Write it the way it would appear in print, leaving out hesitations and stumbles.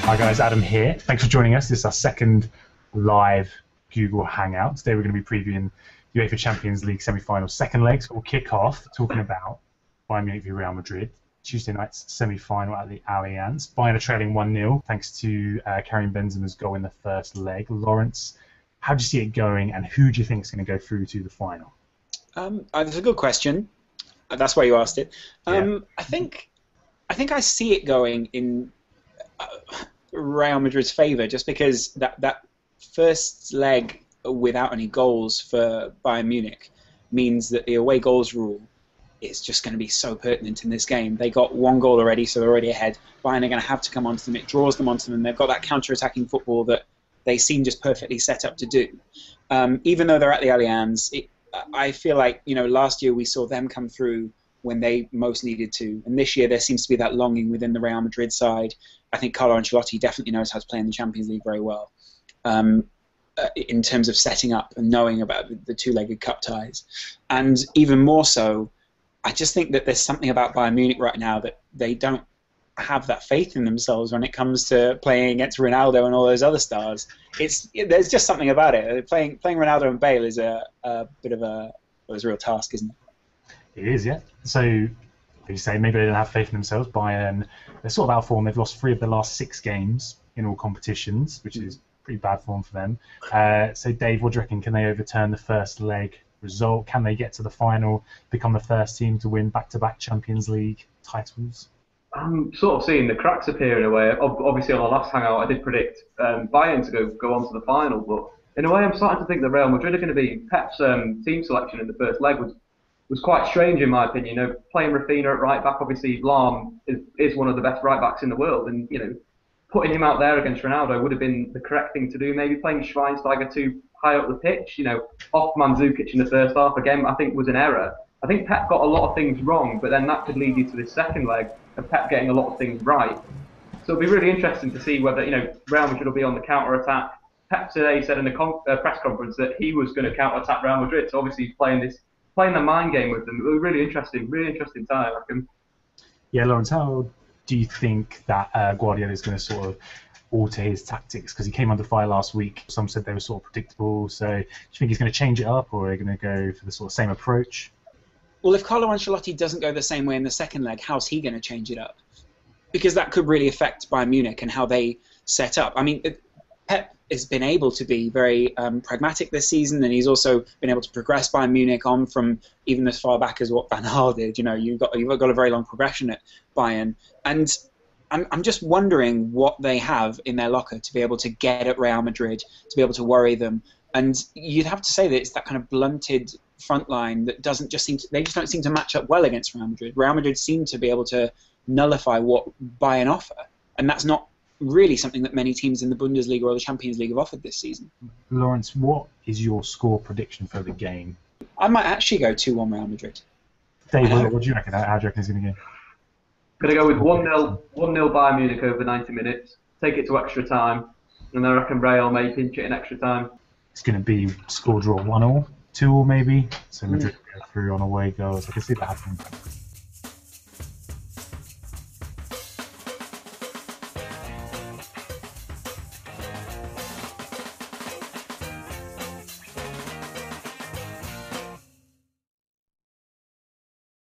Hi guys, Adam here. Thanks for joining us. This is our second live Google Hangout. Today we're going to be previewing the UEFA Champions League Semi-final second leg. So we'll kick off talking about Bayern Munich v Real Madrid. Tuesday night's semi-final at the Allianz. Bayern are trailing 1-0 thanks to Karim Benzema's goal in the first leg. Laurence, how do you see it going, and who do you think is going to go through to the final? That's a good question. That's why you asked it. I think I see it going in Real Madrid's favour, just because that first leg without any goals for Bayern Munich means that the away goals rule is just going to be so pertinent in this game. They got one goal already, so they're already ahead. Bayern are going to have to come onto them. It draws them onto them. They've got that counter-attacking football that they seem just perfectly set up to do. Even though they're at the Allianz, I feel like, last year we saw them come through when they most needed to, and this year there seems to be that longing within the Real Madrid side. I think Carlo Ancelotti definitely knows how to play in the Champions League very well, in terms of setting up and knowing about the two-legged cup ties. And even more so, I just think that there's something about Bayern Munich right now that they don't have that faith in themselves when it comes to playing against Ronaldo and all those other stars. There's just something about it. Playing Ronaldo and Bale is a bit of a real task, isn't it? It is, yeah. So, like you say, maybe they don't have faith in themselves. Bayern, they're sort of out of form. They've lost 3 of the last 6 games in all competitions, which is pretty bad form for them. So, Dave, what do you reckon? Can they overturn the first leg result? Can they get to the final, become the first team to win back-to-back Champions League titles? I'm sort of seeing the cracks appear in a way. Obviously, on our last hangout, I did predict Bayern to go on to the final, but in a way, I'm starting to think that Real Madrid are going to be. Pep's team selection in the first leg was quite strange in my opinion. Playing Rafinha at right back, obviously Laurence is one of the best right backs in the world, and putting him out there against Ronaldo would have been the correct thing to do. Maybe playing Schweinsteiger too high up the pitch, off Mandzukic in the first half again, I think was an error. I think Pep got a lot of things wrong, but then that could lead you to this second leg of Pep getting a lot of things right. So it'll be really interesting to see whether Real Madrid will be on the counter attack. Pep today said in the press conference that he was going to counter attack Real Madrid. So obviously he's playing the mind game with them. It was really interesting time, I reckon. Yeah, Laurence, how do you think that Guardiola is going to sort of alter his tactics? Because he came under fire last week. Some said they were sort of predictable. So do you think he's going to change it up, or are they going to go for the sort of same approach? Well, if Carlo Ancelotti doesn't go the same way in the second leg, how's he going to change it up? Because that could really affect Bayern Munich and how they set up. I mean, Pep has been able to be very pragmatic this season, and he's also been able to progress Bayern Munich on from even as far back as what Van Gaal did. You've got a very long progression at Bayern, and I'm just wondering what they have in their locker to be able to get at Real Madrid, to be able to worry them. And you'd have to say that it's that kind of blunted front line that they just don't seem to match up well against Real Madrid. Real Madrid seem to be able to nullify what Bayern offer, and that's not really something that many teams in the Bundesliga or the Champions League have offered this season. Laurence, what is your score prediction for the game? I might actually go 2-1 Real Madrid. Dave, what do you reckon? How do you reckon it's going to go? Going to go with 1-0 Bayern Munich over 90 minutes, take it to extra time, and then I reckon Real may pinch it in extra time. It's going to be score draw 1-0, 2-0 maybe, so Madrid will go through on away goals. I can see that happening.